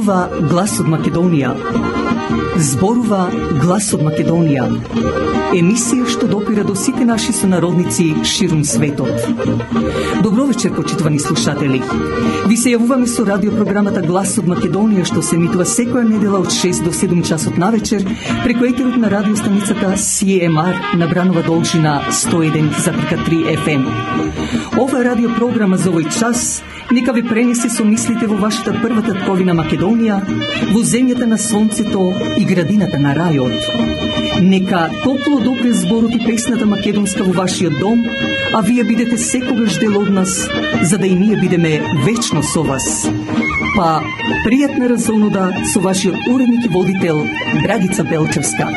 Зборува глас од Македонија. Зборува глас од Македонија. Емисија што допира до сите наши сонародници ширум светот. Добро вечер, почитувани слушатели. Ви се јавуваме со радиопрограмата Глас од Македонија, што се емитува секоја недела од 6 до 7 часот навечер преку етерот на радиостаницата CMR на Бранова должина 101,3 FM. Ова радиопрограма за овој час нека ви пренесе со мислите во вашата прва татковина Македонија, во земјата на сонцето и градината на рајот. Нека топло допре зборот и песната македонска во вашиот дом, а вие бидете секогаш дел од нас, за да и ние бидеме вечно со вас. Па, пријатна разонода со вашиот уредник и водител Драгица Белчевска.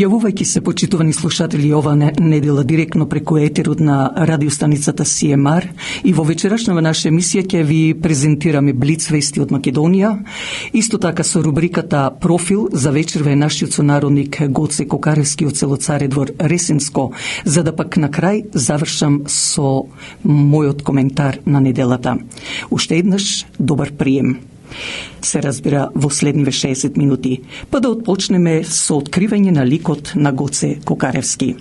Јавувајќи се, почитувани слушатели, ова недела директно преку етерот на радиостаницата CMR и во вечерашнава наша емисија ќе ви презентираме блиц вести од Македонија. Исто така со рубриката Профил за вечерва е нашиот сонародник Гоце Кокаревски од село Царедвор Ресенско, за да пак на крај завршам со мојот коментар на неделата. Уште еднаш добар прием. Се разбира во следниве 60 минути, па да отпочнеме со откривање на ликот на Гоце Кокаревски.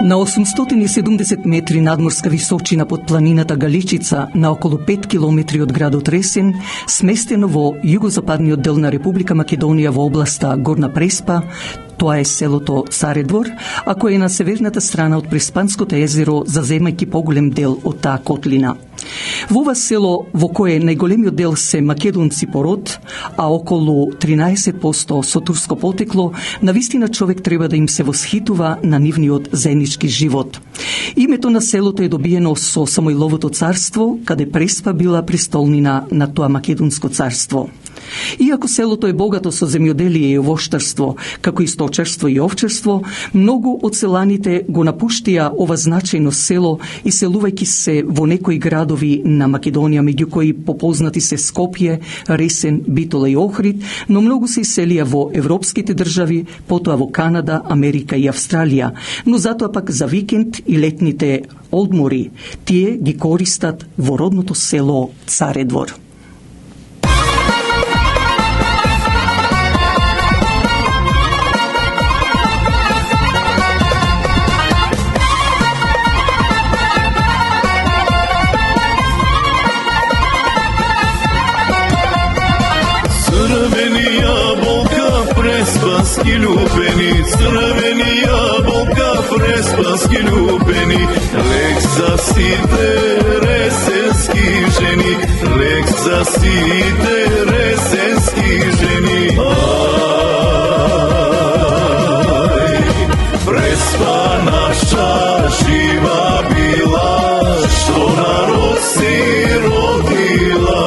На 870 метри надморска височина под планината Галичица, на околу 5 километри од градот Ресен, сместено во југозападниот дел на Република Македонија во областа Горна Преспа, тоа е селото Царедвор, а кој е на северната страна од Преспанското езеро, заземајќи поголем дел од таа котлина. Во ова село, во кое најголемиот дел се македонци по род, а околу 13% со турско потекло, навистина човек треба да им се восхитува на нивниот заеднички живот. Името на селото е добиено со Самоиловото царство, каде Преспа била престолнина на тоа македонско царство. Иако селото е богато со земјоделие и овоштарство, како и сточарство и овчарство, многу од селаните го напуштија ова значајно село и селувајќи се во некои градови на Македонија, меѓу кои попознати се Скопје, Ресен, Битола и Охрид, но многу се иселија во европските држави, потоа во Канада, Америка и Австралија, но затоа пак за викенд и летните одмори тие ги користат во родното село Царедвор. Преспански љубени, црвени јаболка, преспански љубени, лек за сите ресенски жени, лек за сите ресенски жени. Ај, Преспа наша жива била, што народ си родила.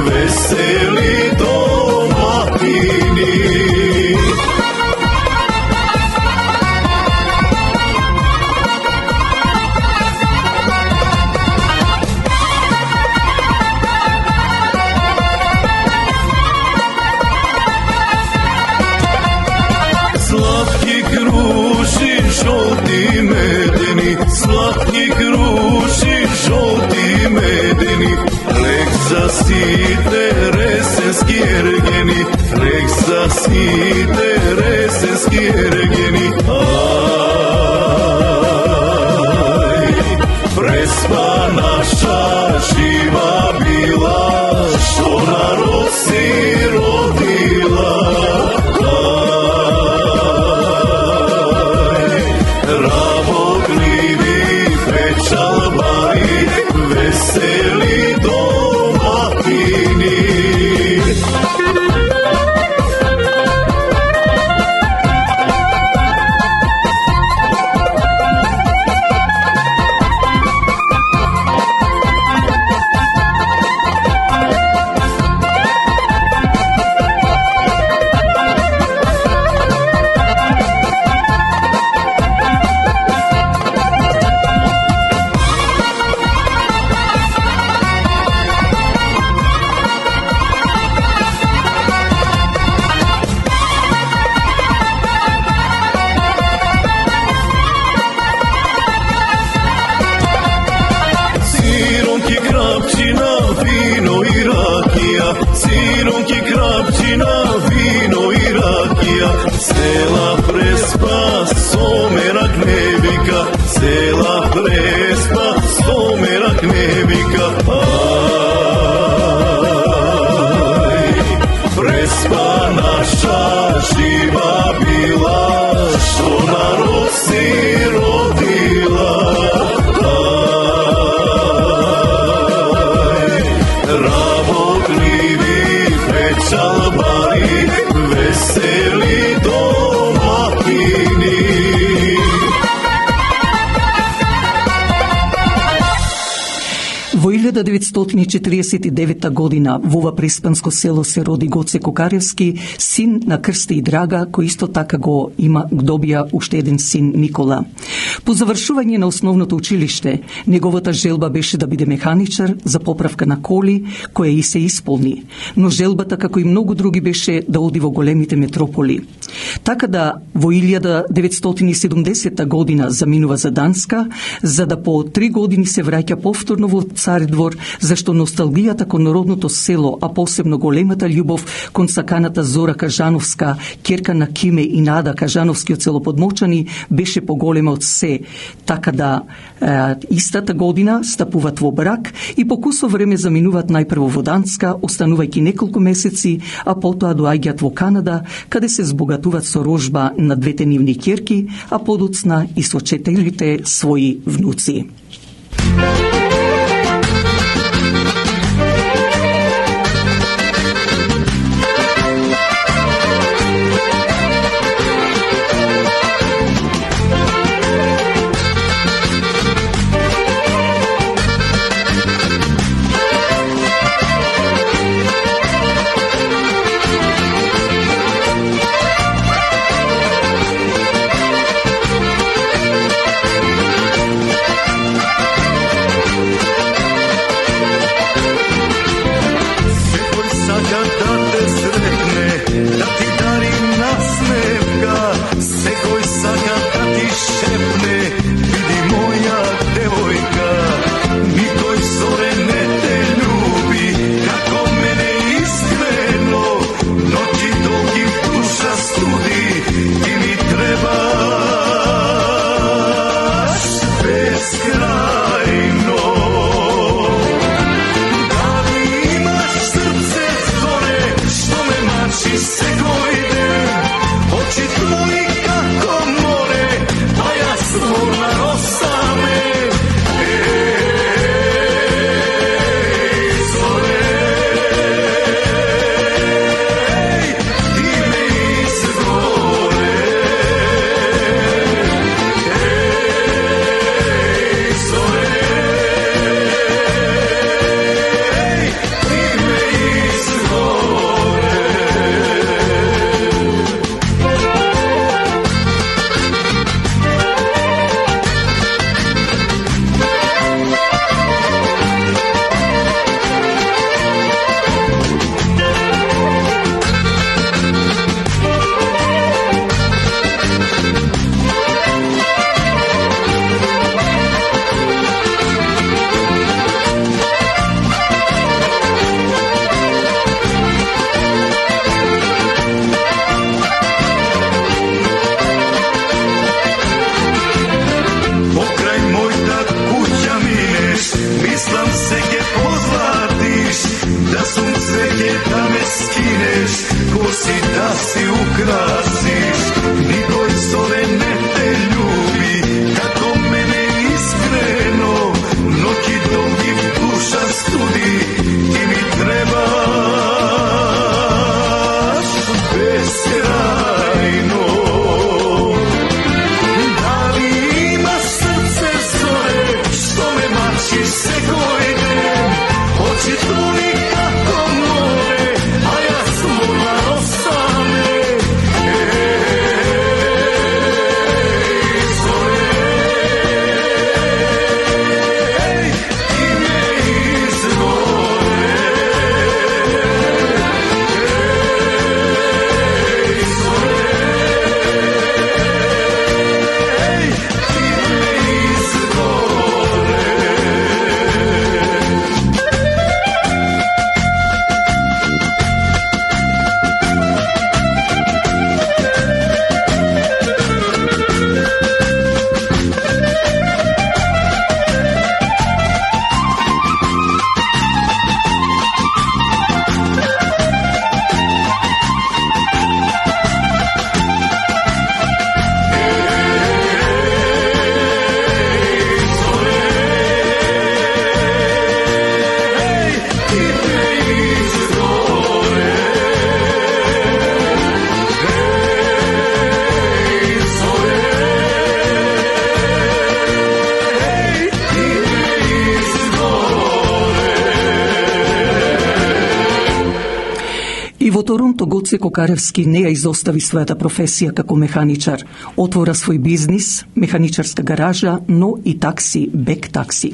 Veseli domati Slatki kruši, žolti medeni, slatki kruši, žolti medeni, rek zasite resenski ergeni, rek zasite resenski ergeni. Prespa naša živa bila, što na rosi rodila. Ravoglivi pečalbari, veseli domatini. Sironki, krapčina, vino i rakija, sela prespa, somerak nebika, sela prespa, somerak nebika. Prespa naša živa bila, što na rosi rodila. Pečalbari, veseli domatini. Во 1949 година во ова преспанско село се роди Гоце Кокаревски, син на Крсте и Драга, кој исто така го добија уште еден син Никола. По завршување на основното училиште, неговата желба беше да биде механичар за поправка на коли, која и се исполни, но желбата, како и многу други, беше да оди во големите метрополи. Така да во 1970 година заминува за Данска, за да по 3 години се враќа повторно во Царидвор, зашто носталгијата кон родното село, а посебно големата љубов кон саканата Зора Кажановска, ќерка на Киме и Нада Кажановски од село Подмочани, беше поголема од се. Така да истата година стапуваат во брак и по кусо време заминуваат најпрво во Данска, останувајќи неколку месеци, а потоа доаѓаат во Канада, каде се збогатуваат со рожба на двете нивни ќерки, а подоцна и со 4 своји внуци. si ukrasiš, nikoj zore ne te ljubi, kako mene iskreno, noći dolgi duša studi, ti mi trebaš beskrajno. Da li imaš srce zore, što me mačiš se koji den, očito nikako more, a ja smurna ostane. Zore, ti me izgore. Zore, ti me izgore. И во Торонто Гоце Кокаревски не ја изостави својата професија како механичар. Отвора свој бизнис, механичарска гаража, но и такси, бек такси.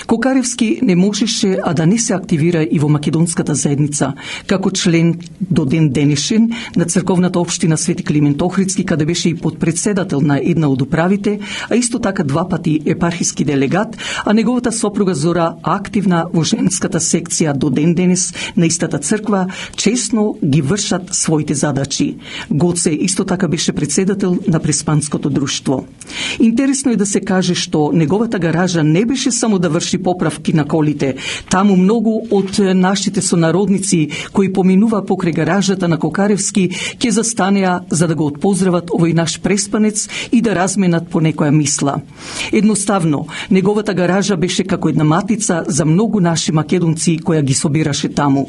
Кокаревски не можеше а да не се активира и во македонската заедница, како член до ден денешен на црковната општина Свети Климент Охридски, каде беше и подпредседател на една од управите, а исто така 2 пати епархиски делегат, а неговата сопруга Зора активна во женската секција до ден денес на истата црква, чесно ги вршат своите задачи. Гоце исто така беше председател на Преспанското друштво. Интересно е да се каже што неговата гаража не беше само да врши поправки на колите. Таму многу од нашите сонародници кои поминува покрај гаражата на Кокаревски ќе застанеа за да го отпоздрават овој наш преспанец и да разменат по некоја мисла. Едноставно, неговата гаража беше како една матица за многу наши македонци која ги собираше таму.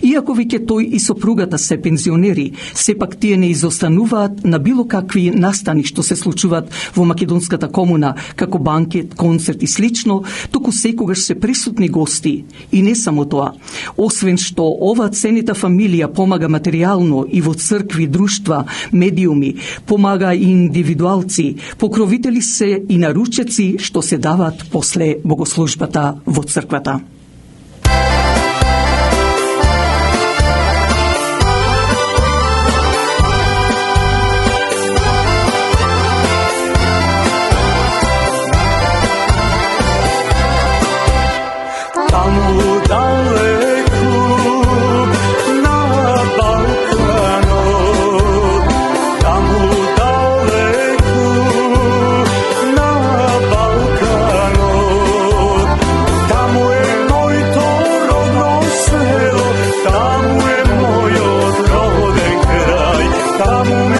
Иако веќе тој и сопругата се пензионери, сепак тие не изостануваат на било какви настани што се случуваат во македонската комуна, како банкет, концерт и слично, туку секогаш се присутни гости. И не само тоа. Освен што ова ценита фамилија помага материјално и во цркви, друштва, медиуми, помага и индивидуалци, покровители се и наручеци што се дават после богослужбата во црквата.